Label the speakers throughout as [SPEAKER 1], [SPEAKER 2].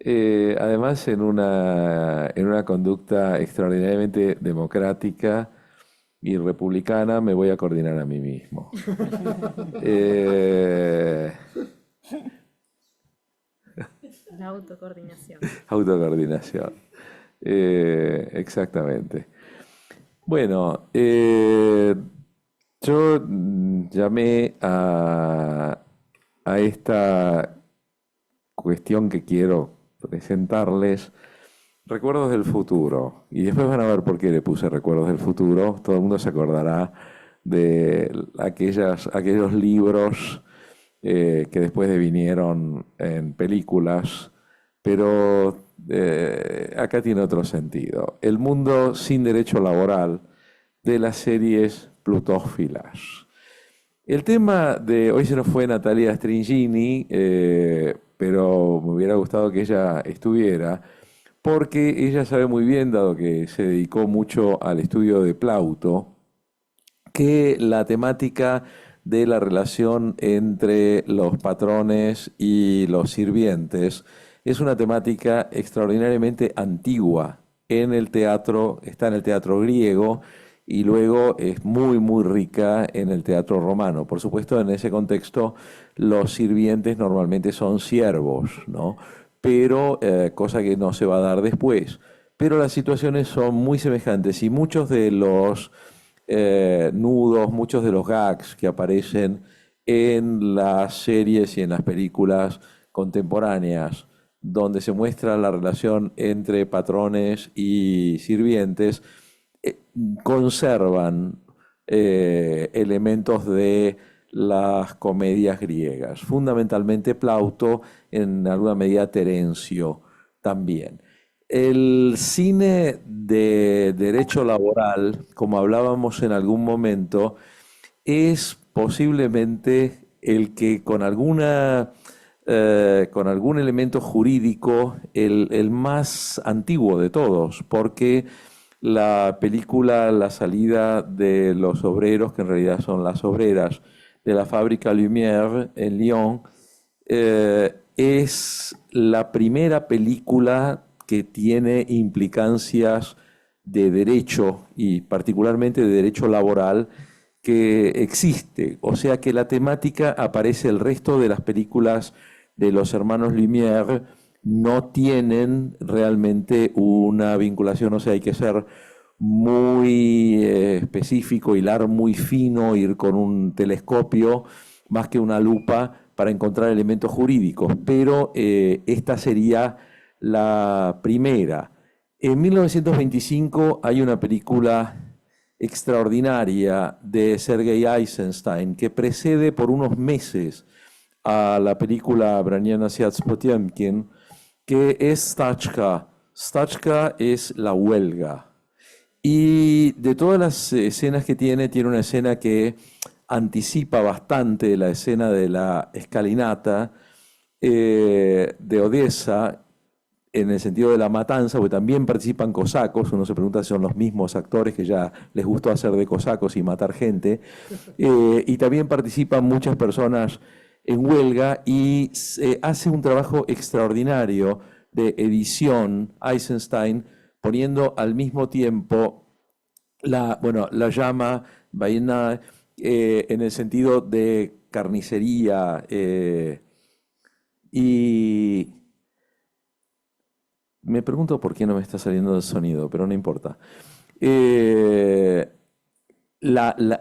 [SPEAKER 1] Además, en una conducta extraordinariamente democrática y republicana, me voy a coordinar a mí mismo. Eh,
[SPEAKER 2] La autocoordinación.
[SPEAKER 1] Autocoordinación. Exactamente. Bueno, yo llamé a esta cuestión que quiero presentarles Recuerdos del futuro. Y después van a ver por qué le puse Recuerdos del futuro. Todo el mundo se acordará de aquellos libros que después devinieron en películas, pero acá tiene otro sentido. El mundo sin derecho laboral de las series plutófilas. El tema de hoy se nos fue Natalia Stringini, pero me hubiera gustado que ella estuviera, porque ella sabe muy bien, dado que se dedicó mucho al estudio de Plauto, que la temática de la relación entre los patrones y los sirvientes es una temática extraordinariamente antigua en el teatro, está en el teatro griego y luego es muy, muy rica en el teatro romano. Por supuesto, en ese contexto, los sirvientes normalmente son siervos, ¿no? Pero, cosa que no se va a dar después. Pero las situaciones son muy semejantes y muchos de los nudos, muchos de los gags que aparecen en las series y en las películas contemporáneas, donde se muestra la relación entre patrones y sirvientes, eh, conservan elementos de las comedias griegas, fundamentalmente Plauto, en alguna medida Terencio también. El cine de derecho laboral, como hablábamos en algún momento, es posiblemente el que con algún elemento jurídico, el más antiguo de todos, porque la película La salida de los obreros, que en realidad son las obreras de la fábrica Lumière en Lyon, es la primera película que tiene implicancias de derecho y particularmente de derecho laboral que existe. O sea que la temática aparece el resto de las películas de los hermanos Lumière no tienen realmente una vinculación, o sea, hay que ser muy específico, hilar muy fino, ir con un telescopio más que una lupa para encontrar elementos jurídicos, pero esta sería la primera. En 1925 hay una película extraordinaria de Sergei Eisenstein que precede por unos meses a la película Braniana Syaz Potemkin, que es Stachka. Stachka es la huelga. Y de todas las escenas que tiene una escena que anticipa bastante la escena de la escalinata de Odessa, en el sentido de la matanza, porque también participan cosacos, uno se pregunta si son los mismos actores que ya les gustó hacer de cosacos y matar gente, y también participan muchas personas en huelga y se hace un trabajo extraordinario de edición Eisenstein, poniendo al mismo tiempo bueno, la llama vaina en el sentido de carnicería y me pregunto por qué no me está saliendo el sonido, pero no importa. Eh,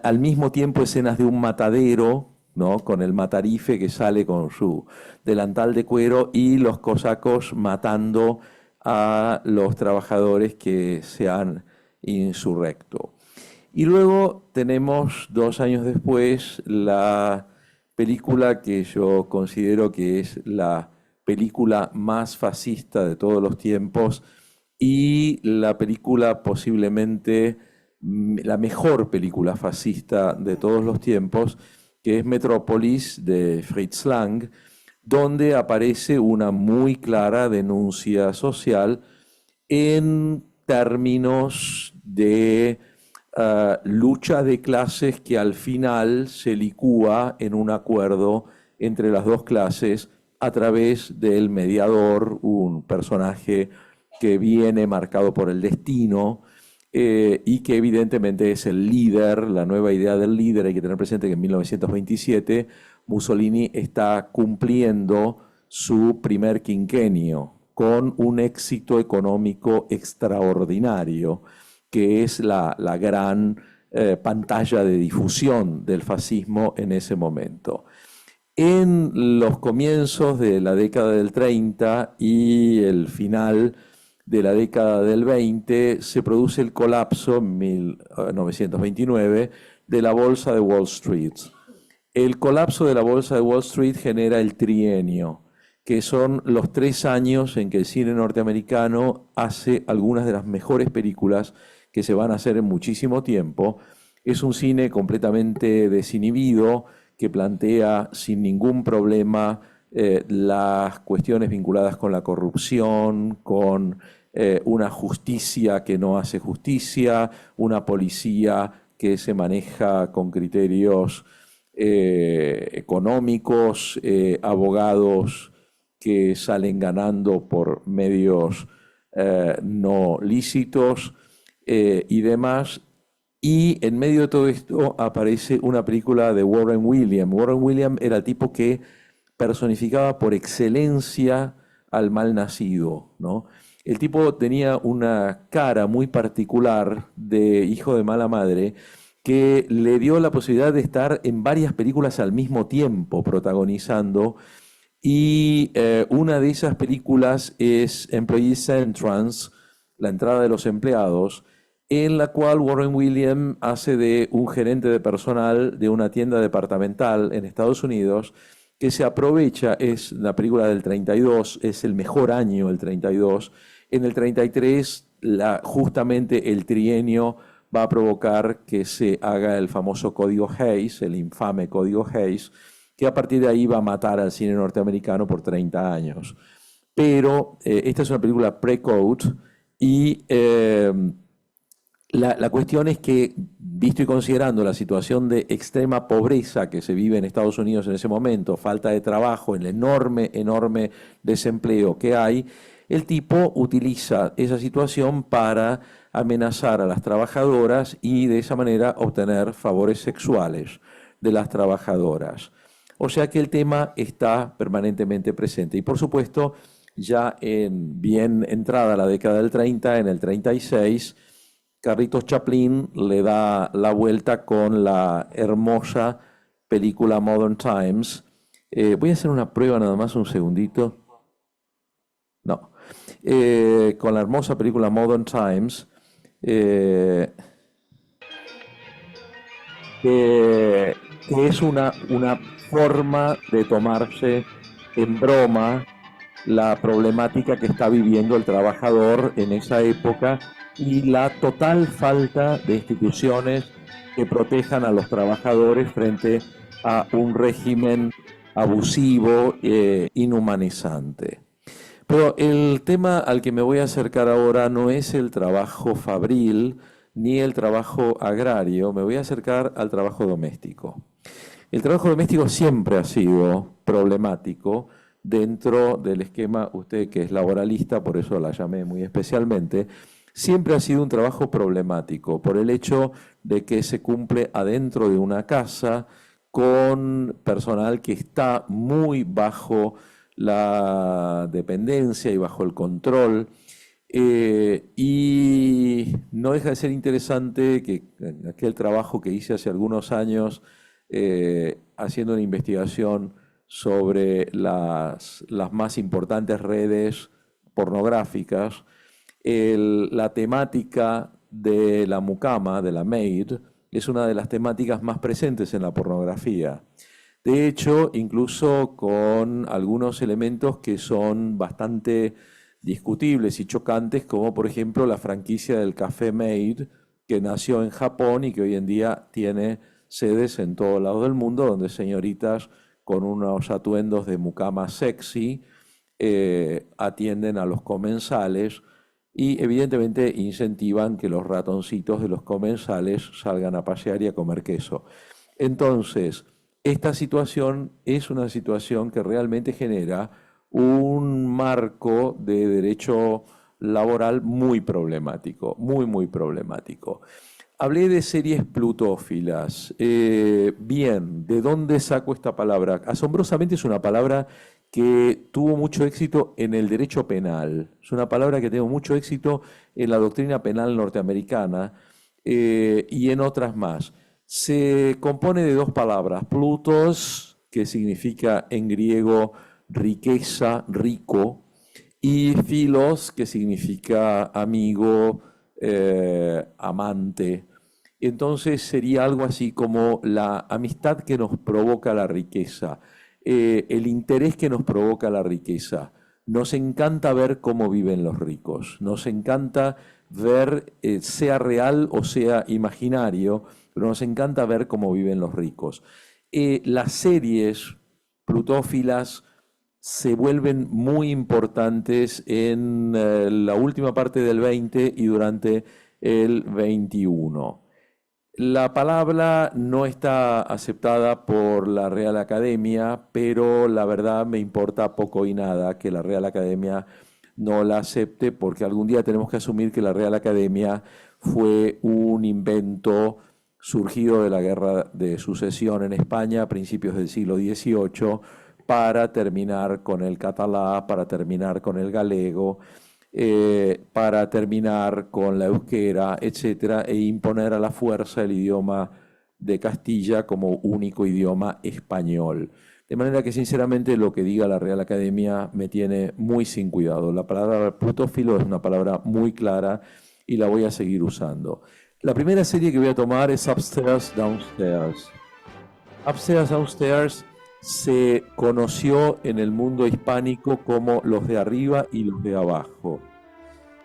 [SPEAKER 1] Al mismo tiempo escenas de un matadero, ¿no? Con el matarife que sale con su delantal de cuero y los cosacos matando a los trabajadores que se han insurrecto. Y luego tenemos 2 años después la película que yo considero que es la película más fascista de todos los tiempos y la película posiblemente la mejor película fascista de todos los tiempos, que es Metrópolis de Fritz Lang, donde aparece una muy clara denuncia social en términos de lucha de clases que al final se licúa en un acuerdo entre las dos clases a través del mediador, un personaje que viene marcado por el destino y que evidentemente es el líder, la nueva idea del líder. Hay que tener presente que en 1927 Mussolini está cumpliendo su primer quinquenio con un éxito económico extraordinario, que es la gran pantalla de difusión del fascismo en ese momento. En los comienzos de la década del 30 y el final de la década del 20 se produce el colapso en 1929 de la bolsa de Wall Street. El colapso de la bolsa de Wall Street genera el trienio, que son los 3 años en que el cine norteamericano hace algunas de las mejores películas que se van a hacer en muchísimo tiempo. Es un cine completamente desinhibido, que plantea sin ningún problema las cuestiones vinculadas con la corrupción, con una justicia que no hace justicia, una policía que se maneja con criterios económicos, abogados que salen ganando por medios no lícitos y demás. Y en medio de todo esto aparece una película de Warren Williams. Warren Williams era el tipo que personificaba por excelencia al mal nacido, ¿no? El tipo tenía una cara muy particular de hijo de mala madre que le dio la posibilidad de estar en varias películas al mismo tiempo protagonizando. Y una de esas películas es Employees Entrance, la entrada de los empleados, en la cual Warren Williams hace de un gerente de personal de una tienda departamental en Estados Unidos que se aprovecha, es la película del 32, es el mejor año el 32. En el 33, justamente el trienio va a provocar que se haga el famoso Código Hays, el infame Código Hays, que a partir de ahí va a matar al cine norteamericano por 30 años. Pero esta es una película pre-code y la cuestión es que, visto y considerando la situación de extrema pobreza que se vive en Estados Unidos en ese momento, falta de trabajo, el enorme desempleo que hay, el tipo utiliza esa situación para amenazar a las trabajadoras y de esa manera obtener favores sexuales de las trabajadoras. O sea que el tema está permanentemente presente. Y por supuesto, ya en bien entrada la década del 30, en el 36, Carlitos Chaplin le da la vuelta con la hermosa película Modern Times. Voy a hacer una prueba nada más, un segundito. No. Con la hermosa película Modern Times, que es una forma de tomarse en broma la problemática que está viviendo el trabajador en esa época y la total falta de instituciones que protejan a los trabajadores frente a un régimen abusivo e inhumanizante. Pero el tema al que me voy a acercar ahora no es el trabajo fabril ni el trabajo agrario, me voy a acercar al trabajo doméstico. El trabajo doméstico siempre ha sido problemático dentro del esquema, usted que es laboralista, por eso la llamé muy especialmente, siempre ha sido un trabajo problemático por el hecho de que se cumple adentro de una casa con personal que está muy bajo la dependencia y bajo el control. Y no deja de ser interesante que aquel trabajo que hice hace algunos años haciendo una investigación sobre las más importantes redes pornográficas, la temática de la mucama, de la maid, es una de las temáticas más presentes en la pornografía. De hecho, incluso con algunos elementos que son bastante discutibles y chocantes, como por ejemplo la franquicia del Café Maid, que nació en Japón y que hoy en día tiene sedes en todo lado del mundo, donde señoritas con unos atuendos de mucama sexy atienden a los comensales y evidentemente incentivan que los ratoncitos de los comensales salgan a pasear y a comer queso. Entonces, esta situación es una situación que realmente genera un marco de derecho laboral muy problemático, muy, muy problemático. Hablé de series plutófilas. Bien, ¿de dónde saco esta palabra? Asombrosamente es una palabra que tuvo mucho éxito en el derecho penal. Es una palabra que tuvo mucho éxito en la doctrina penal norteamericana y en otras más. Se compone de dos palabras, plutos, que significa en griego riqueza, rico, y filos, que significa amigo, amante. Entonces sería algo así como la amistad que nos provoca la riqueza, el interés que nos provoca la riqueza. Nos encanta ver cómo viven los ricos, nos encanta ver, sea real o sea imaginario, pero nos encanta ver cómo viven los ricos. Las series plutófilas se vuelven muy importantes en la última parte del 20 y durante el 21. La palabra no está aceptada por la Real Academia, pero la verdad me importa poco y nada que la Real Academia no la acepte, porque algún día tenemos que asumir que la Real Academia fue un invento surgido de la Guerra de Sucesión en España a principios del siglo XVIII para terminar con el catalá, para terminar con el galego, para terminar con la euskera, etcétera, e imponer a la fuerza el idioma de Castilla como único idioma español. De manera que, sinceramente, lo que diga la Real Academia me tiene muy sin cuidado. La palabra plutófilo es una palabra muy clara y la voy a seguir usando. La primera serie que voy a tomar es Upstairs, Downstairs. Upstairs, Downstairs se conoció en el mundo hispánico como los de arriba y los de abajo.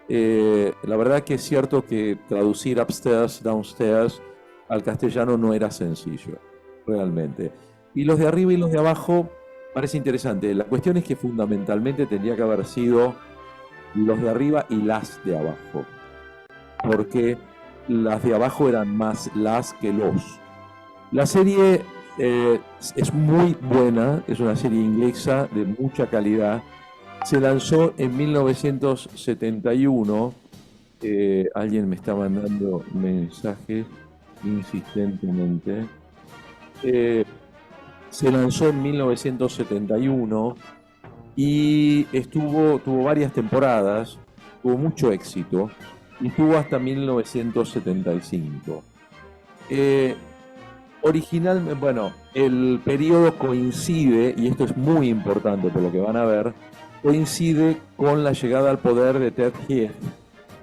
[SPEAKER 1] La verdad que es cierto que traducir upstairs, downstairs al castellano no era sencillo, realmente. Y los de arriba y los de abajo parece interesante. La cuestión es que fundamentalmente tendría que haber sido los de arriba y las de abajo, porque las de abajo eran más las que los. La serie es muy buena, es una serie inglesa de mucha calidad. Se lanzó en 1971. Alguien me está mandando mensajes insistentemente. Se lanzó en 1971 y tuvo varias temporadas, tuvo mucho éxito y estuvo hasta 1975. Originalmente, bueno, el periodo coincide, y esto es muy importante por lo que van a ver, coincide con la llegada al poder de Ted Heath,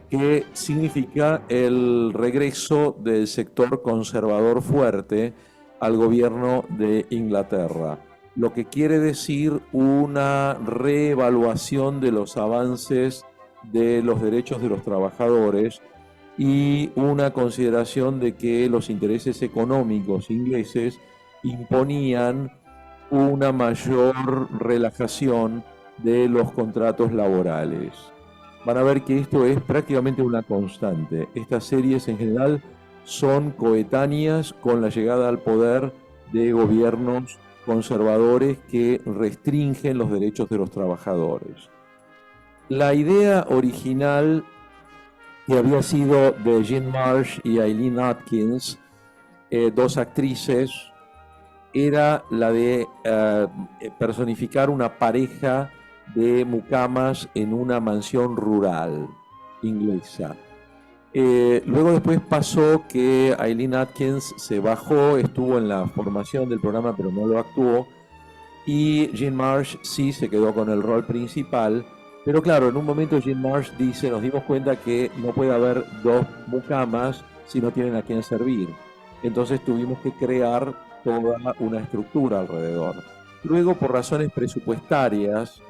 [SPEAKER 1] que significa el regreso del sector conservador fuerte al gobierno de Inglaterra, lo que quiere decir una reevaluación de los avances de los derechos de los trabajadores y una consideración de que los intereses económicos ingleses imponían una mayor relajación de los contratos laborales. Van a ver que esto es prácticamente una constante. Estas series en general son coetáneas con la llegada al poder de gobiernos conservadores que restringen los derechos de los trabajadores. La idea original, que había sido de Jean Marsh y Eileen Atkins, dos actrices, era la de personificar una pareja de mucamas en una mansión rural inglesa. Luego después pasó que Eileen Atkins se bajó, estuvo en la formación del programa pero no lo actuó, y Jean Marsh sí se quedó con el rol principal. Pero claro, en un momento Jean Marsh dice, nos dimos cuenta que no puede haber dos mucamas si no tienen a quién servir. Entonces tuvimos que crear toda una estructura alrededor. Luego, por razones presupuestarias,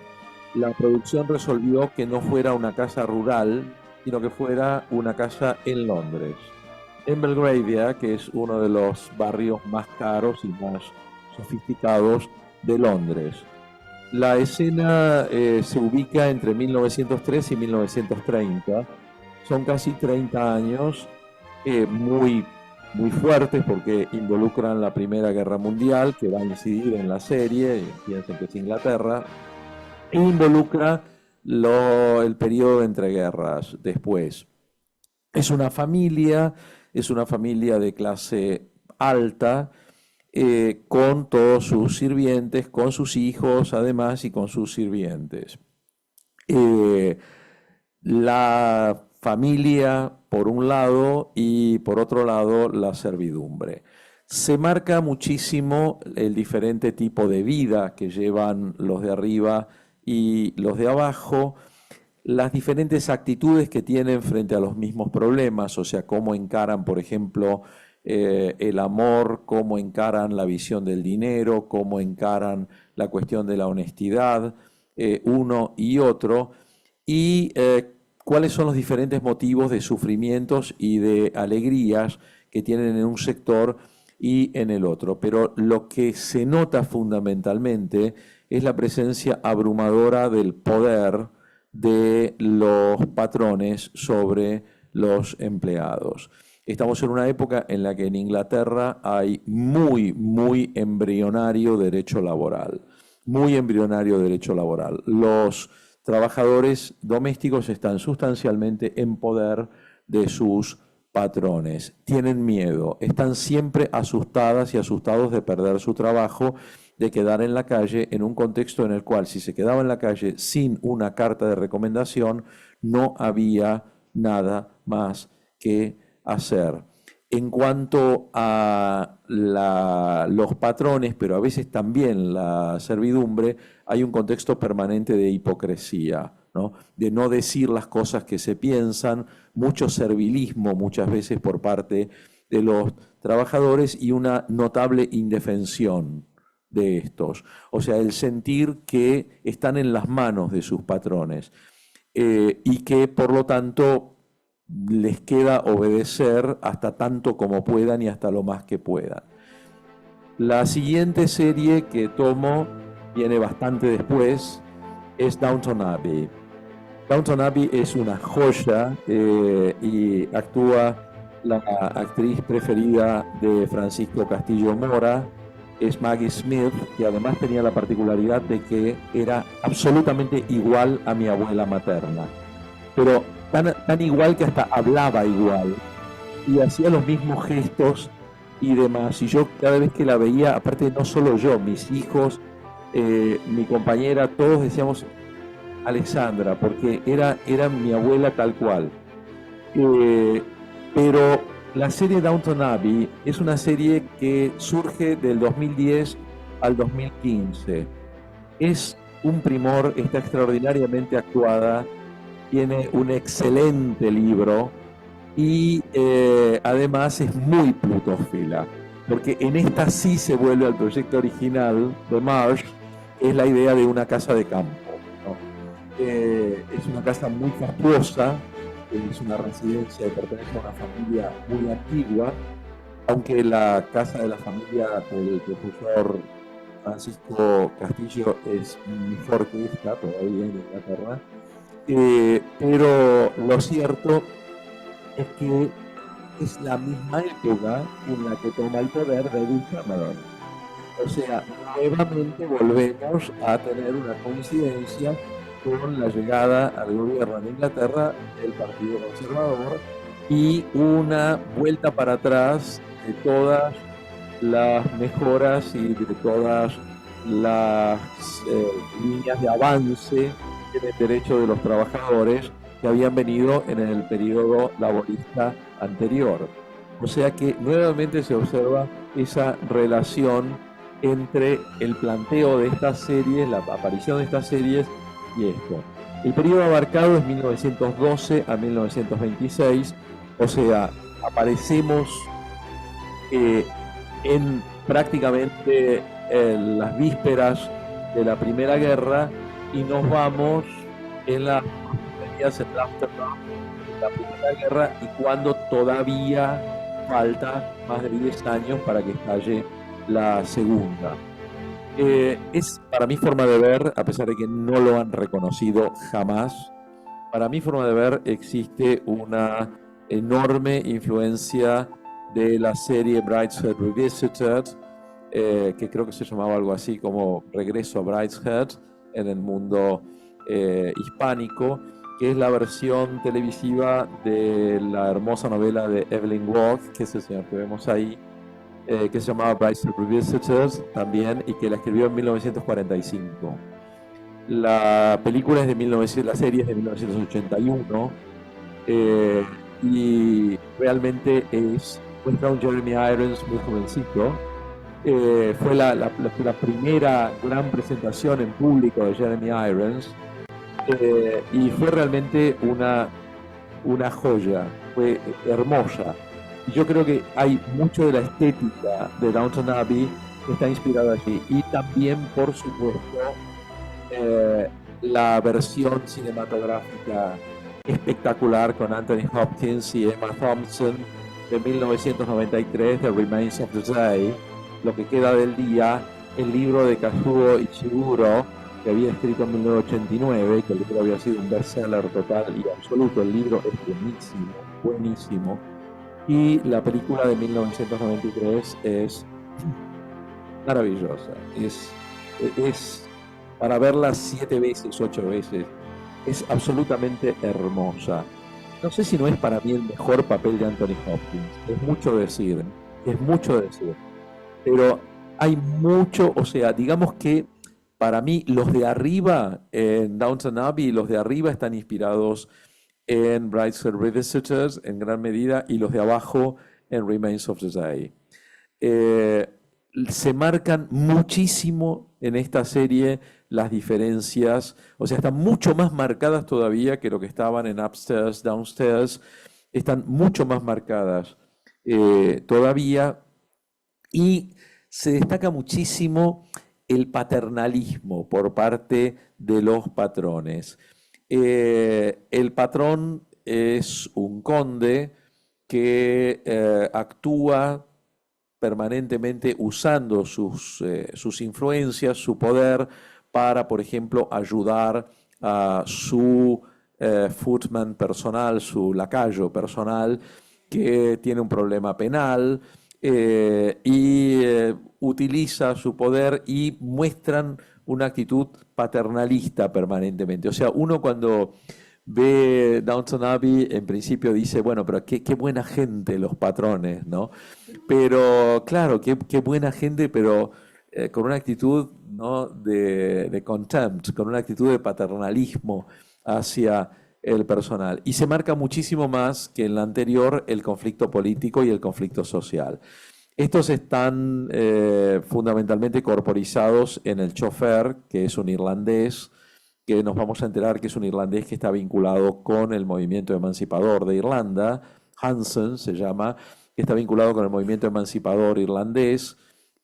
[SPEAKER 1] la producción resolvió que no fuera una casa rural, sino que fuera una casa en Londres, en Belgravia, que es uno de los barrios más caros y más sofisticados de Londres. La escena se ubica entre 1903 y 1930. Son casi 30 años, muy muy fuertes porque involucran la Primera Guerra Mundial, que va a incidir en la serie, y piensen que es Inglaterra, e involucra el periodo de entreguerras después. Es una familia de clase alta, con todos sus sirvientes, con sus hijos además y con sus sirvientes. Eh, la familia por un lado y por otro lado la servidumbre. Se marca muchísimo el diferente tipo de vida que llevan los de arriba y los de abajo, las diferentes actitudes que tienen frente a los mismos problemas, o sea, cómo encaran, por ejemplo, el amor, cómo encaran la visión del dinero, cómo encaran la cuestión de la honestidad, uno y otro, y cuáles son los diferentes motivos de sufrimientos y de alegrías que tienen en un sector y en el otro. Pero lo que se nota fundamentalmente es la presencia abrumadora del poder de los patrones sobre los empleados. Estamos en una época en la que en Inglaterra hay muy embrionario derecho laboral. Muy embrionario derecho laboral. Los trabajadores domésticos están sustancialmente en poder de sus patrones. Tienen miedo, están siempre asustadas y asustados de perder su trabajo, de quedar en la calle en un contexto en el cual si se quedaba en la calle sin una carta de recomendación, no había nada más que hacer. En cuanto a los patrones, pero a veces también la servidumbre, hay un contexto permanente de hipocresía, ¿no? De no decir las cosas que se piensan, mucho servilismo muchas veces por parte de los trabajadores y una notable indefensión de estos. O sea, el sentir que están en las manos de sus patrones, y que por lo tanto les queda obedecer hasta tanto como puedan y hasta lo más que puedan. La siguiente serie que tomo viene bastante después, es Downton Abbey. Downton Abbey es una joya, y actúa la actriz preferida de Francisco Castillo Mora, es Maggie Smith, que además tenía la particularidad de que era absolutamente igual a mi abuela materna, pero tan igual que hasta hablaba igual y hacía los mismos gestos y demás. Y yo cada vez que la veía, aparte no solo yo, mis hijos, mi compañera, todos decíamos Alexandra, porque era mi abuela tal cual. Pero la serie Downton Abbey es una serie que surge del 2010 al 2015. Es un primor, está extraordinariamente actuada, tiene un excelente libro y además es muy plutófila, porque en esta sí se vuelve al proyecto original de Marsh, que es la idea de una casa de campo, ¿no? Es una casa muy fastuosa, es una residencia que pertenece a una familia muy antigua, aunque la casa de la familia del profesor Francisco Castillo es mejor que esta, todavía en Inglaterra. Pero lo cierto es que es la misma época en la que toma el poder David Cameron. O sea, nuevamente volvemos a tener una coincidencia con la llegada al gobierno de Inglaterra del Partido Conservador y una vuelta para atrás de todas las mejoras y de todas las líneas de avance en el derecho de los trabajadores que habían venido en el periodo laborista anterior. O sea que nuevamente se observa esa relación entre el planteo de estas series, la aparición de estas series y esto. El periodo abarcado es 1912 a 1926, o sea, aparecemos en prácticamente las vísperas de la Primera Guerra y nos vamos en la Primera Guerra y cuando todavía falta más de 10 años para que estalle la Segunda. Es para mi forma de ver, a pesar de que no lo han reconocido jamás, para mi forma de ver existe una enorme influencia de la serie Brideshead Revisited, que creo que se llamaba algo así como Regreso a Brideshead en el mundo hispánico, que es la versión televisiva de la hermosa novela de Evelyn Waugh, que es el señor que vemos ahí, que se llamaba Brideshead Revisited también, y que la escribió en 1945. La película es de 1900, la serie es de 1981, y realmente muestra un Jeremy Irons muy jovencito. Fue la primera gran presentación en público de Jeremy Irons, y fue realmente una joya, fue hermosa. Y yo creo que hay mucho de la estética de Downton Abbey que está inspirada allí, y también, por supuesto, la versión cinematográfica espectacular con Anthony Hopkins y Emma Thompson de 1993, The Remains of the Day, Lo que queda del día, el libro de Kazuo Ishiguro, que había escrito en 1989, que el libro había sido un bestseller total y absoluto. El libro es buenísimo, buenísimo. Y la película de 1993 es maravillosa. Es para verla 7 veces, 8 veces. Es absolutamente hermosa. No sé si no es para mí el mejor papel de Anthony Hopkins. Es mucho decir, Pero hay mucho, o sea, digamos que para mí los de arriba en Downton Abbey, los de arriba están inspirados en Brideshead Revisited en gran medida, y los de abajo en Remains of the Day. Se marcan muchísimo en esta serie las diferencias, o sea, están mucho más marcadas todavía que lo que estaban en Upstairs, Downstairs, están mucho más marcadas todavía, y se destaca muchísimo el paternalismo por parte de los patrones. El patrón es un conde que actúa permanentemente usando sus influencias, su poder, para, por ejemplo, ayudar a su footman personal, su lacayo personal, que tiene un problema penal, y utiliza su poder, y muestran una actitud paternalista permanentemente. O sea, uno cuando ve Downton Abbey, en principio dice, bueno, pero qué buena gente los patrones, ¿no? Pero claro, qué buena gente, pero con una actitud, ¿no?, de contempt, con una actitud de paternalismo hacia el personal. Y se marca muchísimo más que en la anterior el conflicto político y el conflicto social. Estos están fundamentalmente corporizados en el chofer, que es un irlandés, que nos vamos a enterar que es un irlandés que está vinculado con el movimiento emancipador de Irlanda. Hansen se llama, que está vinculado con el movimiento emancipador irlandés,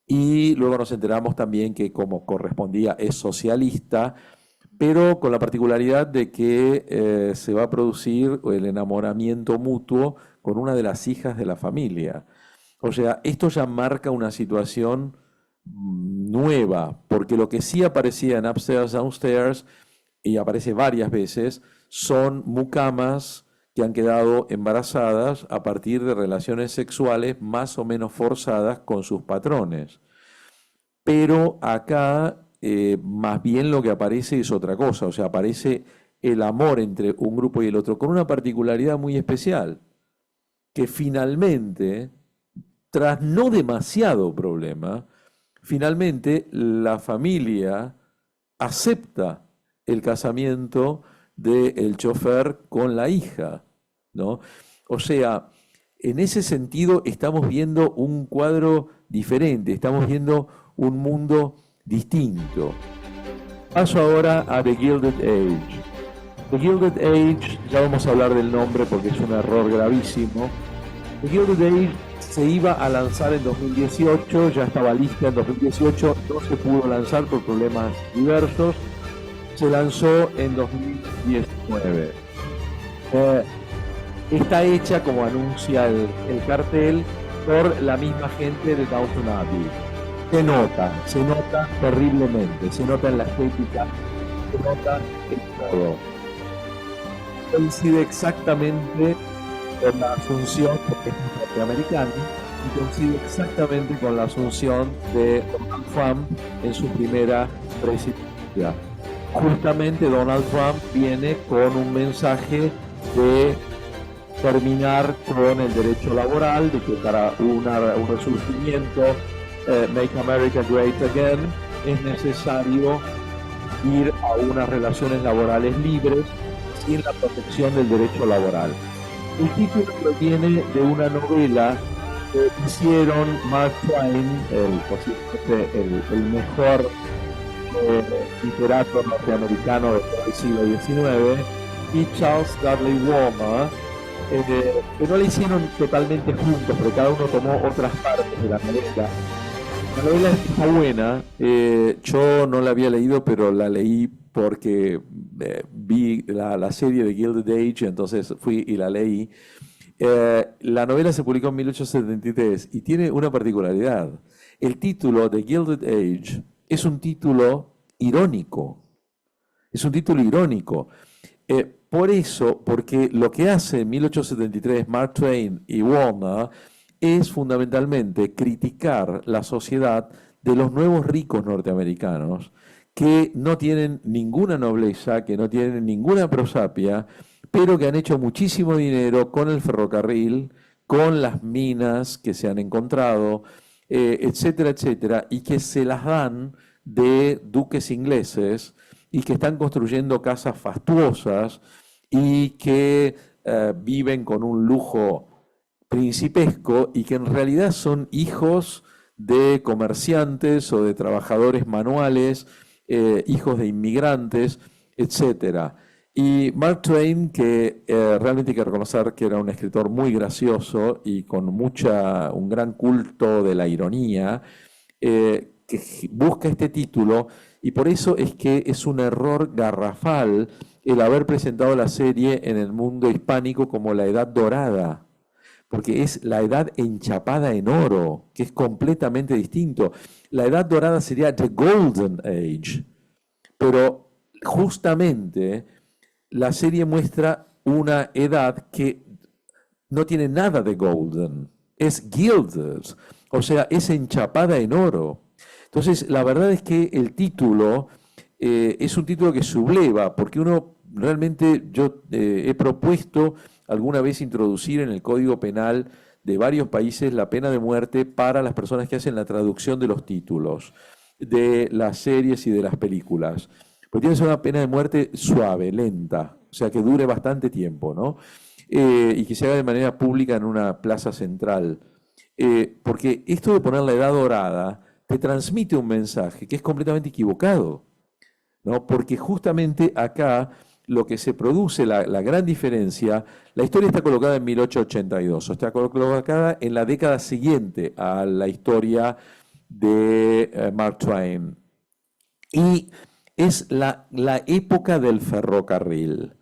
[SPEAKER 1] y luego nos enteramos también que, como correspondía, es socialista, pero con la particularidad de que se va a producir el enamoramiento mutuo con una de las hijas de la familia. O sea, esto ya marca una situación nueva, porque lo que sí aparecía en Upstairs, Downstairs, y aparece varias veces, son mucamas que han quedado embarazadas a partir de relaciones sexuales más o menos forzadas con sus patrones. Pero acá más bien lo que aparece es otra cosa, o sea, aparece el amor entre un grupo y el otro, con una particularidad muy especial, que finalmente, tras no demasiado problema, finalmente la familia acepta el casamiento del chofer con la hija, ¿no? O sea, en ese sentido estamos viendo un cuadro diferente, estamos viendo un mundo distinto. Paso ahora a The Gilded Age. The Gilded Age, ya vamos a hablar del nombre porque es un error gravísimo. The Gilded Age se iba a lanzar en 2018, ya estaba lista en 2018, no se pudo lanzar por problemas diversos. Se lanzó en 2019. Está hecha, como anuncia el cartel, por la misma gente de Downton Abbey. Se nota terriblemente, se nota en la estética, se nota en todo. Coincide exactamente con la asunción, porque es norteamericana,
[SPEAKER 3] y coincide exactamente con la asunción de Donald Trump en su primera presidencia. Justamente Donald Trump viene con un mensaje de terminar con el derecho laboral, de que para un resurgimiento, Make America Great Again, es necesario ir a unas relaciones laborales libres sin la protección del derecho laboral. El título proviene de una novela que hicieron Mark Twain, el mejor literato norteamericano de todo el siglo XIX, y Charles Dudley Warner, que no la hicieron totalmente juntos, pero cada uno tomó otras partes de la novela. La novela está buena, yo no la había leído, pero la leí porque vi la serie de Gilded Age, entonces fui y la leí. La novela se publicó en 1873 y tiene una particularidad. El título de Gilded Age es un título irónico. Es un título irónico. Por eso, porque lo que hace en 1873 Mark Twain y Warner es fundamentalmente criticar la sociedad de los nuevos ricos norteamericanos que no tienen ninguna nobleza, que no tienen ninguna prosapia, pero que han hecho muchísimo dinero con el ferrocarril, con las minas que se han encontrado, etcétera, etcétera, y que se las dan de duques ingleses y que están construyendo casas fastuosas y que viven con un lujo principesco y que en realidad son hijos de comerciantes o de trabajadores manuales, hijos de inmigrantes, etcétera. Y Mark Twain, que realmente hay que reconocer que era un escritor muy gracioso y con un gran culto de la ironía, que busca este título, y por eso es que es un error garrafal el haber presentado la serie en el mundo hispánico como la Edad Dorada, porque es la edad enchapada en oro, que es completamente distinto. La Edad Dorada sería The Golden Age, pero justamente la serie muestra una edad que no tiene nada de golden, es gilded, o sea, es enchapada en oro. Entonces, la verdad es que el título es un título que subleva, porque yo he propuesto alguna vez introducir en el Código Penal de varios países la pena de muerte para las personas que hacen la traducción de los títulos de las series y de las películas. Porque tiene que ser una pena de muerte suave, lenta, o sea, que dure bastante tiempo, ¿no? Y que se haga de manera pública en una plaza central. Porque esto de poner la edad dorada te transmite un mensaje que es completamente equivocado, ¿no? Porque justamente acá lo que se produce, la gran diferencia, la historia está colocada en 1882, o está colocada en la década siguiente a la historia de Mark Twain. Y es la época del ferrocarril,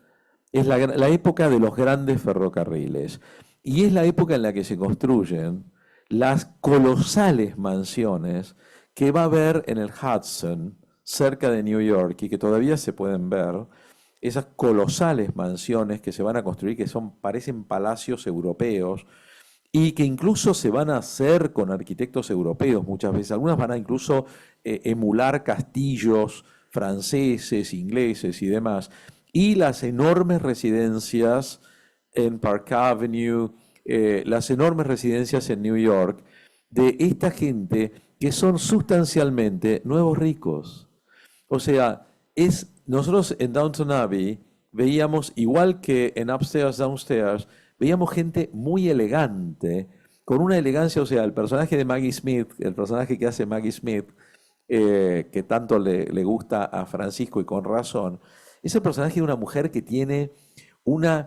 [SPEAKER 3] es la época de los grandes ferrocarriles, y es la época en la que se construyen las colosales mansiones que va a haber en el Hudson, cerca de New York, y que todavía se pueden ver, esas colosales mansiones que se van a construir, que parecen palacios europeos, y que incluso se van a hacer con arquitectos europeos muchas veces. Algunas van a incluso emular castillos franceses, ingleses y demás. Y las enormes residencias en Park Avenue, las enormes residencias en New York, de esta gente que son sustancialmente nuevos ricos. O sea, nosotros en Downton Abbey veíamos, igual que en Upstairs, Downstairs, veíamos gente muy elegante, con una elegancia, o sea, el personaje de Maggie Smith, el personaje que hace Maggie Smith, que tanto le gusta a Francisco y con razón, es el personaje de una mujer que tiene una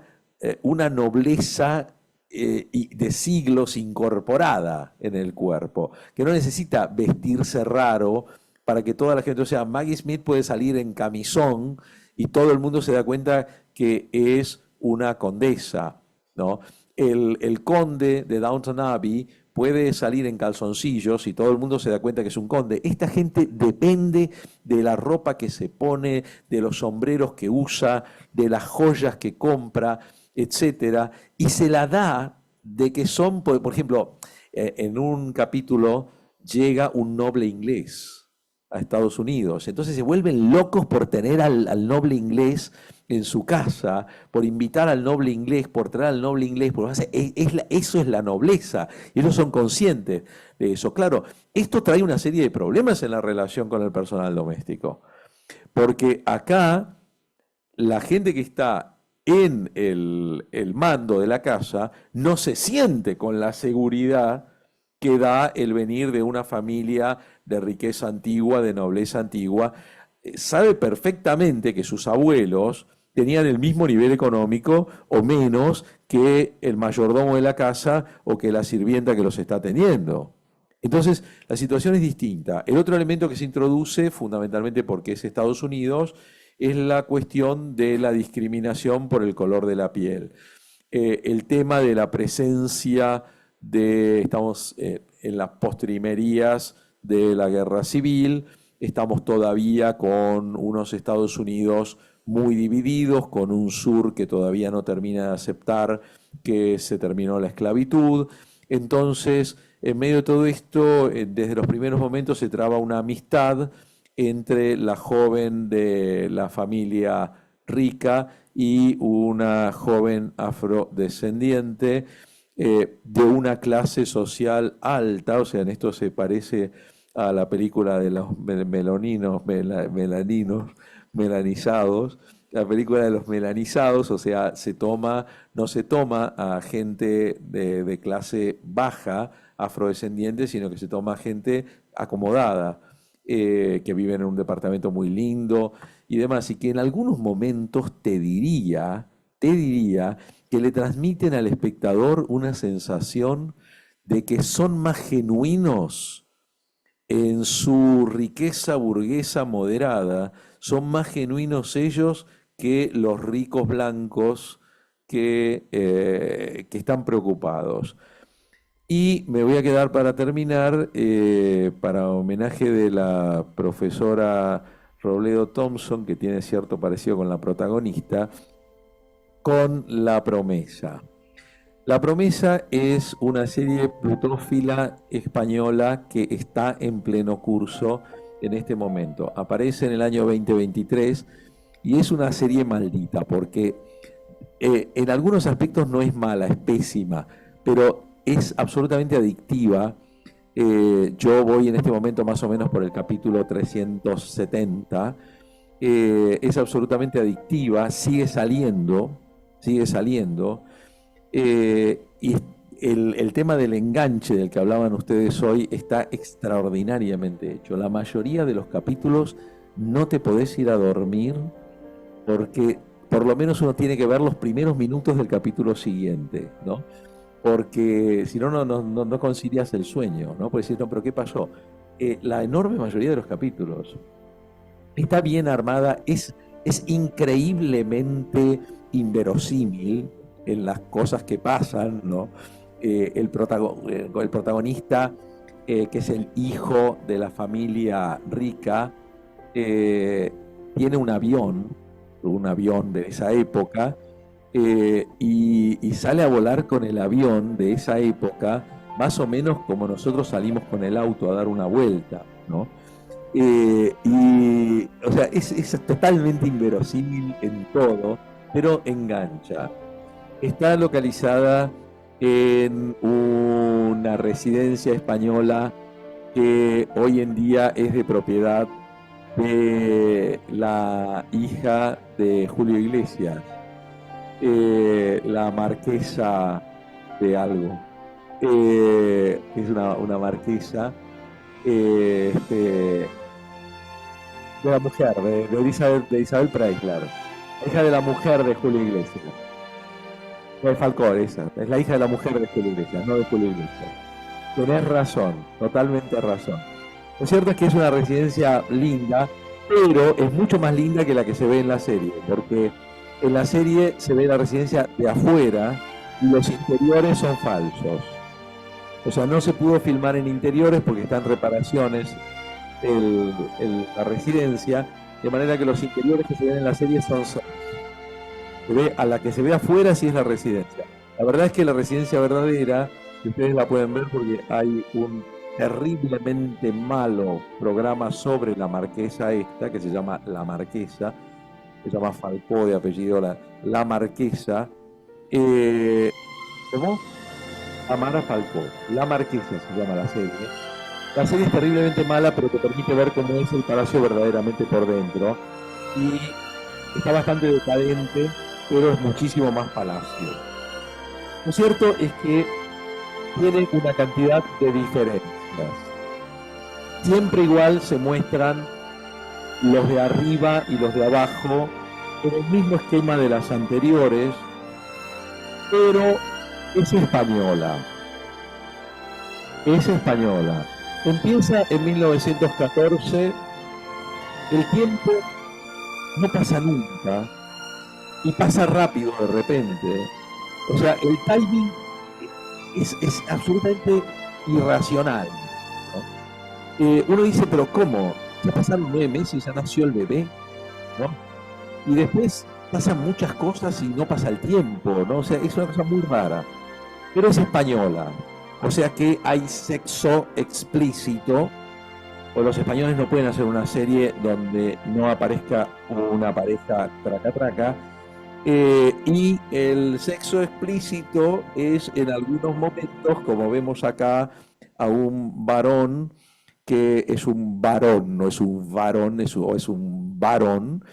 [SPEAKER 3] nobleza de siglos incorporada en el cuerpo, que no necesita vestirse raro para que toda la gente, o sea, Maggie Smith puede salir en camisón y todo el mundo se da cuenta que es una condesa, ¿no? El conde de Downton Abbey puede salir en calzoncillos y todo el mundo se da cuenta que es un conde. Esta gente depende de la ropa que se pone, de los sombreros que usa, de las joyas que compra, etcétera, y se la da de que son, por ejemplo,
[SPEAKER 1] En un capítulo llega un noble inglés a Estados Unidos. Entonces se vuelven locos por tener al noble inglés en su casa, por invitar al noble inglés, por traer al noble inglés, eso es la nobleza, y ellos son conscientes de eso. Claro, esto trae una serie de problemas en la relación con el personal doméstico, porque acá la gente que está en el mando de la casa no se siente con la seguridad que da el venir de una familia de riqueza antigua, de nobleza antigua. Sabe perfectamente que sus abuelos tenían el mismo nivel económico o menos que el mayordomo de la casa o que la sirvienta que los está teniendo. Entonces, la situación es distinta. El otro elemento que se introduce, fundamentalmente porque es Estados Unidos, es la cuestión de la discriminación por el color de la piel. El tema de la presencia estamos en las postrimerías de la guerra civil, estamos todavía con unos Estados Unidos muy divididos, con un sur que todavía no termina de aceptar que se terminó la esclavitud. Entonces, en medio de todo esto, desde los primeros momentos se traba una amistad entre la joven de la familia rica y una joven afrodescendiente de una clase social alta. O sea, en esto se parece a la película de los melanizados, la película de los melanizados. O sea, no se toma a gente de clase baja, afrodescendiente, sino que se toma a gente acomodada, que vive en un departamento muy lindo y demás, y que en algunos momentos te diría que le transmiten al espectador una sensación de que son más genuinos en su riqueza burguesa moderada, son más genuinos ellos que los ricos blancos que están preocupados. Y me voy a quedar para terminar, para homenaje de la profesora Robledo Thompson, que tiene cierto parecido con la protagonista, con La Promesa. La Promesa es una serie plutófila española que está en pleno curso en este momento. Aparece en el año 2023 y es una serie maldita porque en algunos aspectos no es mala, es pésima, pero es absolutamente adictiva. Yo voy en este momento más o menos por el capítulo 370. Es absolutamente adictiva, sigue saliendo. Y el tema del enganche del que hablaban ustedes hoy está extraordinariamente hecho. La mayoría de los capítulos no te podés ir a dormir porque por lo menos uno tiene que ver los primeros minutos del capítulo siguiente, ¿no? Porque si no, no concilias el sueño, ¿no? Puedes decir, no, pero ¿qué pasó? La enorme mayoría de los capítulos está bien armada, es increíblemente inverosímil en las cosas que pasan, ¿no? El protagonista, que es el hijo de la familia rica, tiene un avión de esa época, y sale a volar con el avión de esa época, más o menos como nosotros salimos con el auto a dar una vuelta, ¿no? O sea, es totalmente inverosímil en todo, pero engancha. Está localizada en una residencia española que hoy en día es de propiedad de la hija de Julio Iglesias, la marquesa de algo, es una marquesa de la mujer, de Isabel Preisler, hija de la mujer de Julio Iglesias. De Falcón, esa, es la hija de la mujer de Julio Iglesias, no de Julio Iglesias. Tenés razón, totalmente razón. Lo cierto es que es una residencia linda, pero es mucho más linda que la que se ve en la serie, porque en la serie se ve la residencia de afuera y los interiores son falsos. O sea, no se pudo filmar en interiores porque está en reparaciones la residencia, de manera que los interiores que se ven en la serie son... A la que se ve afuera sí es la residencia. La verdad es que la residencia verdadera
[SPEAKER 3] que ustedes la pueden ver porque hay un terriblemente malo programa sobre la marquesa esta, que se llama La Marquesa, se llama Falcó de apellido la Marquesa. ¿Cómo? Amara Falcó. La Marquesa se llama la serie. La serie es terriblemente mala, pero te permite ver cómo es el palacio verdaderamente por dentro. Y está bastante decadente, pero es muchísimo más palacio. Lo cierto es que tiene una cantidad de diferencias. Siempre igual se muestran los de arriba y los de abajo en el mismo esquema de las anteriores, pero es española. Es española. Empieza en 1914, el tiempo no pasa nunca y pasa rápido de repente. O sea, el timing es absolutamente irracional, ¿no? Uno dice, pero ¿cómo? Ya pasaron 9 meses, ya nació el bebé, ¿no? Y después pasan muchas cosas y no pasa el tiempo, ¿no? O sea, es una cosa muy rara. Pero es española, o sea que hay sexo explícito, o los españoles no pueden hacer una serie donde no aparezca una pareja traca-traca. Y el sexo explícito es en algunos momentos, como vemos acá, a un varón que es un varón, no es un varón, es un varón,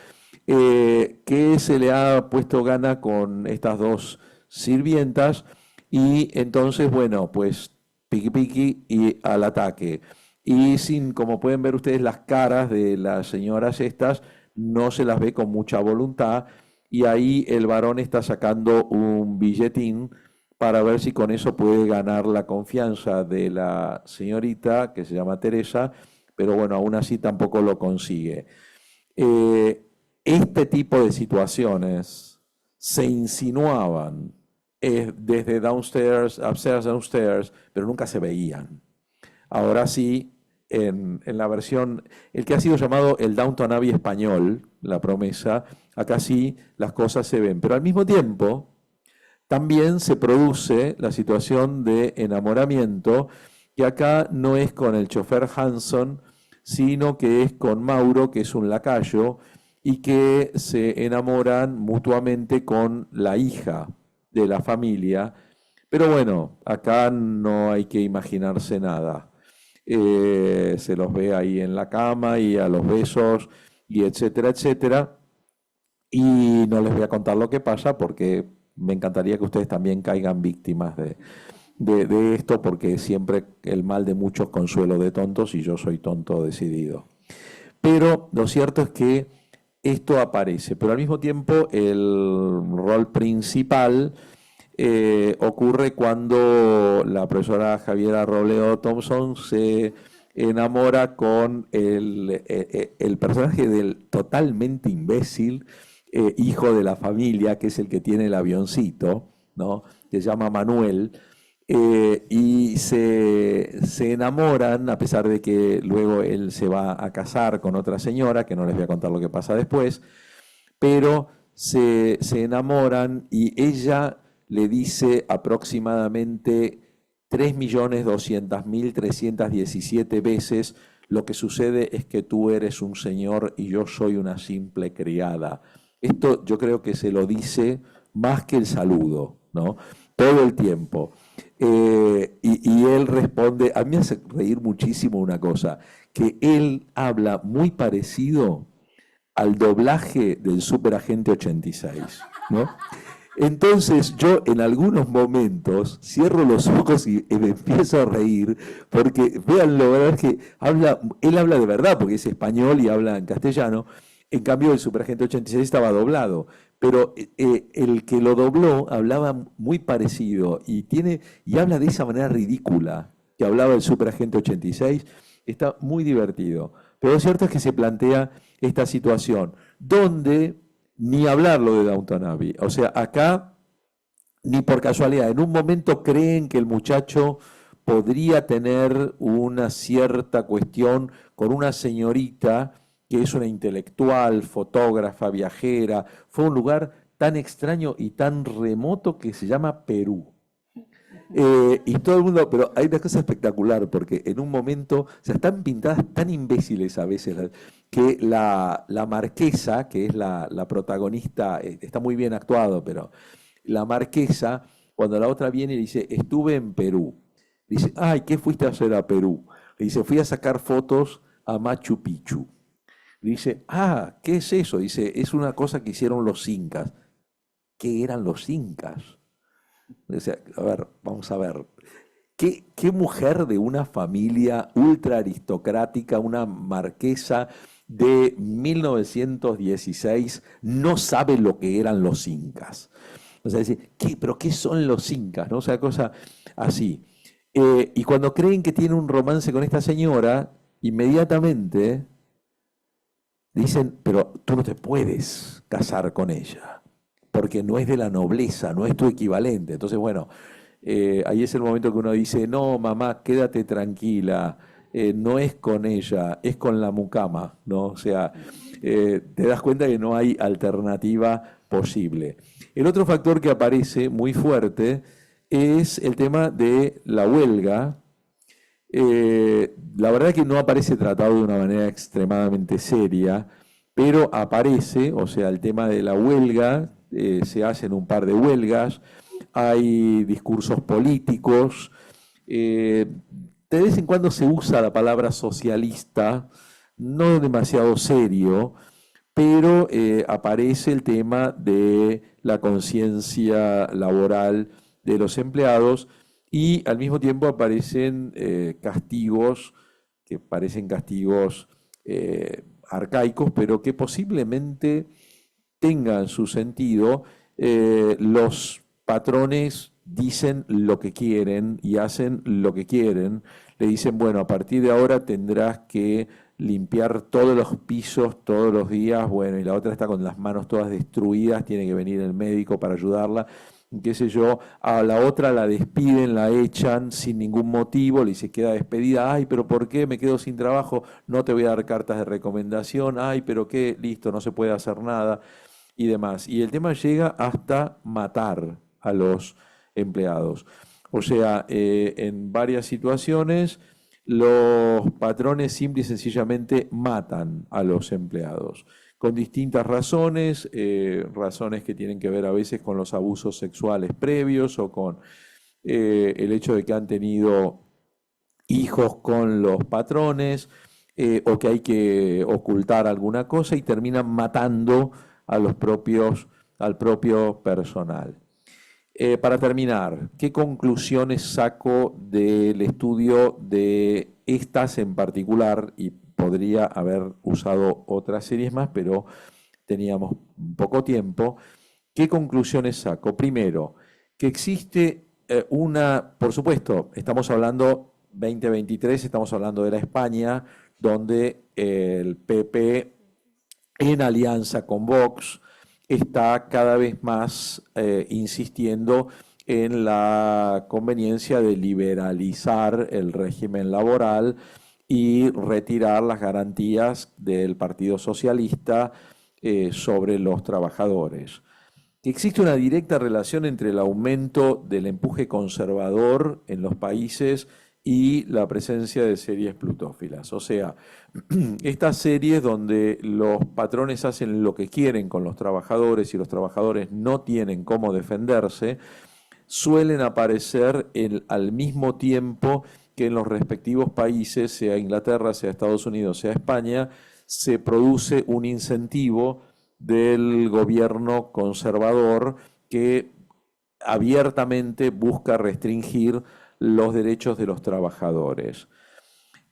[SPEAKER 3] que se le ha puesto gana con estas dos sirvientas y entonces, bueno, pues piqui piqui y al ataque. Y sin, como pueden ver ustedes, las caras de las señoras estas no se las ve con mucha voluntad y ahí el varón está sacando un billetín para ver si con eso puede ganar la confianza de la señorita, que se llama Teresa, pero bueno, aún así tampoco lo consigue. Este tipo de situaciones se insinuaban desde downstairs, upstairs, downstairs, pero nunca se veían. Ahora sí, en la versión, el que ha sido llamado el Downton Abbey español, La Promesa, acá sí las cosas se ven, pero al mismo tiempo también se produce la situación de enamoramiento, que acá no es con el chofer Hanson, sino que es con Mauro, que es un lacayo, y que se enamoran mutuamente con la hija de la familia. Pero bueno, acá no hay que imaginarse nada. Se los ve ahí en la cama y a los besos y etcétera, etcétera. Y no les voy a contar lo que pasa porque me encantaría que ustedes también caigan víctimas de esto, porque siempre el mal de muchos consuelo de tontos y yo soy tonto decidido. Pero lo cierto es que esto aparece, pero al mismo tiempo el rol principal ocurre cuando la profesora Javiera Robledo Thompson se enamora con el personaje del totalmente imbécil hijo de la familia, que es el que tiene el avioncito, ¿no? Que se llama Manuel, y se enamoran, a pesar de que luego él se va a casar con otra señora, que no les voy a contar lo que pasa después, pero se enamoran y ella le dice aproximadamente 3.200.317 veces: lo que sucede es que tú eres un señor y yo soy una simple criada. Esto yo creo que se lo dice más que el saludo, ¿no? Todo el tiempo. Y él responde, a mí me hace reír muchísimo una cosa, que él habla muy parecido al doblaje del Superagente 86, ¿no? Entonces yo en algunos momentos cierro los ojos y me empiezo a reír, porque véanlo, verdad es que él habla de verdad, porque es español y habla en castellano. En cambio el Superagente 86 estaba doblado, pero el que lo dobló hablaba muy parecido y habla de esa manera ridícula que hablaba el Superagente 86. Está muy divertido. Pero lo cierto es que se plantea esta situación donde ni hablarlo de Downton Abbey. O sea, acá ni por casualidad. En un momento creen que el muchacho podría tener una cierta cuestión con una señorita que es una intelectual, fotógrafa, viajera. Fue un lugar tan extraño y tan remoto que se llama Perú.
[SPEAKER 1] Y todo el mundo, pero hay una cosa espectacular, porque en un momento, o sea, están pintadas tan imbéciles a veces, que la marquesa, que es la protagonista, está muy bien actuado, pero la marquesa, cuando la otra viene y dice, estuve en Perú, dice, ay, ¿qué fuiste a hacer a Perú? Le dice, fui a sacar fotos a Machu Picchu. Dice, ah, ¿qué es eso? Dice, es una cosa que hicieron los incas. ¿Qué eran los incas? O sea, a ver, vamos a ver. ¿Qué mujer de una familia ultra aristocrática, una marquesa de 1916, no sabe lo que eran los incas? O sea, decir, ¿pero qué son los incas? ¿No? O sea, cosa así. Y cuando creen que tiene un romance con esta señora, inmediatamente dicen, pero tú no te puedes casar con ella, porque no es de la nobleza, no es tu equivalente. Entonces, bueno, ahí es el momento que uno dice, no, mamá, quédate tranquila, no es con ella, es con la mucama, ¿no? O sea, te das cuenta que no hay alternativa posible. El otro factor que aparece muy fuerte es el tema de la huelga. La verdad que no aparece tratado de una manera extremadamente seria, pero aparece, o sea, el tema de la huelga, se hacen un par de huelgas, hay discursos políticos, de vez en cuando se usa la palabra socialista, no demasiado serio, pero aparece el tema de la conciencia laboral de los empleados y al mismo tiempo aparecen castigos que parecen castigos arcaicos, pero que posiblemente tengan su sentido. Los patrones dicen lo que quieren y hacen lo que quieren. Le dicen, bueno, a partir de ahora tendrás que limpiar todos los pisos todos los días. Bueno, y la otra está con las manos todas destruidas, tiene que venir el médico para ayudarla. Qué sé yo, a la otra la despiden, la echan sin ningún motivo, le dice, queda despedida, ay, pero ¿por qué me quedo sin trabajo? No te voy a dar cartas de recomendación, ay, pero qué, listo, no se puede hacer nada y demás. Y el tema llega hasta matar a los empleados. O sea, en varias situaciones los patrones simple y sencillamente matan a los empleados con distintas razones, razones que tienen que ver a veces con los abusos sexuales previos o con el hecho de que han tenido hijos con los patrones o que hay que ocultar alguna cosa y terminan matando a al propio personal. Para terminar, ¿qué conclusiones saco del estudio de estas en particular? Y podría haber usado otras series más, pero teníamos poco tiempo. ¿Qué conclusiones saco? Primero, que existe por supuesto, estamos hablando 2023, estamos hablando de la España, donde el PP en alianza con Vox está cada vez más insistiendo en la conveniencia de liberalizar el régimen laboral y retirar las garantías del Partido Socialista sobre los trabajadores. Existe una directa relación entre el aumento del empuje conservador en los países y la presencia de series plutófilas. O sea, estas series donde los patrones hacen lo que quieren con los trabajadores y los trabajadores no tienen cómo defenderse, suelen aparecer al mismo tiempo que en los respectivos países, sea Inglaterra, sea Estados Unidos, sea España, se produce un incentivo del gobierno conservador que abiertamente busca restringir los derechos de los trabajadores.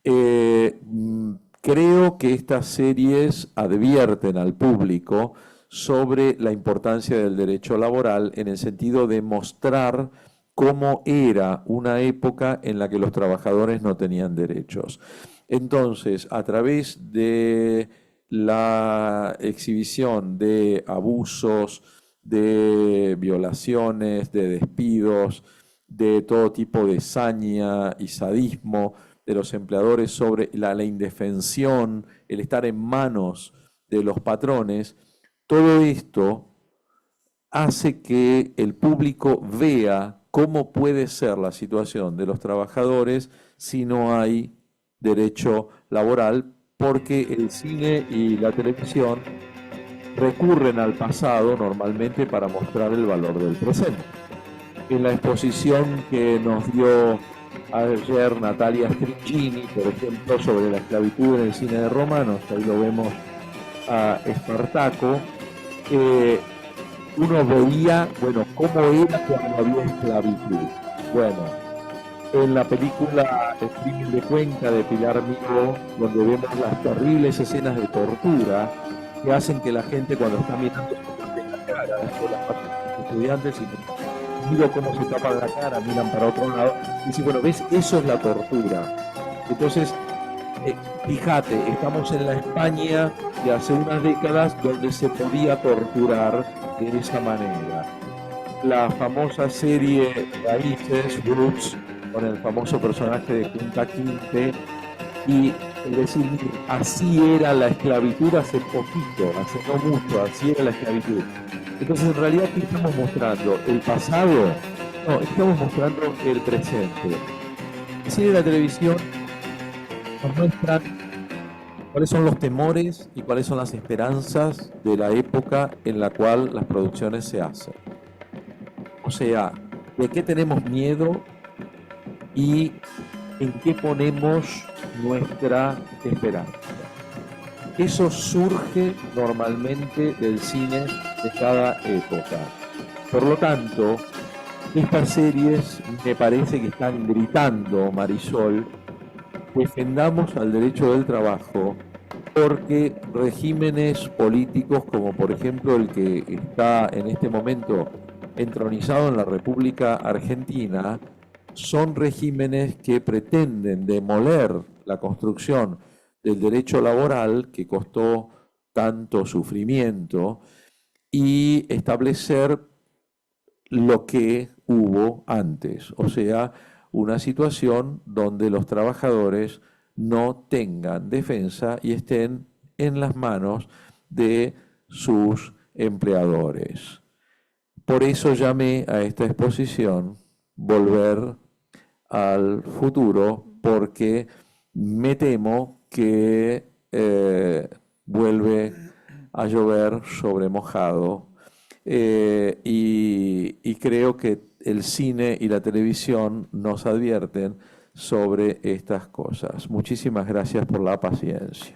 [SPEAKER 1] Creo que estas series advierten al público sobre la importancia del derecho laboral en el sentido de mostrar cómo era una época en la que los trabajadores no tenían derechos. Entonces, a través de la exhibición de abusos, de violaciones, de despidos, de todo tipo de saña y sadismo de los empleadores sobre la indefensión, el estar en manos de los patrones, todo esto hace que el público vea cómo puede ser la situación de los trabajadores si no hay derecho laboral, porque el cine y la televisión recurren al pasado normalmente para mostrar el valor del presente. En la exposición que nos dio ayer Natalia Strigini, por ejemplo, sobre la esclavitud en el cine de Romanos, ahí lo vemos a Espartaco, uno veía, bueno, cómo era cuando había esclavitud. Bueno, en la película El crimen de Cuenca de Pilar Miró, donde vemos las terribles escenas de tortura que hacen que la gente cuando está mirando se tape la cara, después las partes de los estudiantes y miro cómo se tapan la cara, miran para otro lado, y dice, bueno, ves, eso es la tortura. Entonces, fíjate, estamos en la España de hace unas décadas donde se podía torturar de esa manera. La famosa serie Raíces, Roots, con el famoso personaje de Kunta Kinte, y es decir, así era la esclavitud hace poquito, hace no mucho, así era la esclavitud. Entonces, en realidad, ¿qué estamos mostrando? ¿El pasado? No, estamos mostrando el presente. El cine y la televisión nos muestran cuáles son los temores y cuáles son las esperanzas de la época en la cual las producciones se hacen. O sea, de qué tenemos miedo y en qué ponemos nuestra esperanza. Eso surge normalmente del cine de cada época. Por lo tanto, estas series me parece que están gritando, Marisol, defendamos al derecho del trabajo, porque regímenes políticos como por ejemplo el que está en este momento entronizado en la República Argentina son regímenes que pretenden demoler la construcción del derecho laboral que costó tanto sufrimiento y establecer lo que hubo antes, o sea, una situación donde los trabajadores no tengan defensa y estén en las manos de sus empleadores. Por eso llamé a esta exposición Volver al Futuro, porque me temo que vuelve a llover sobre mojado y creo que el cine y la televisión nos advierten sobre estas cosas. Muchísimas gracias por la paciencia.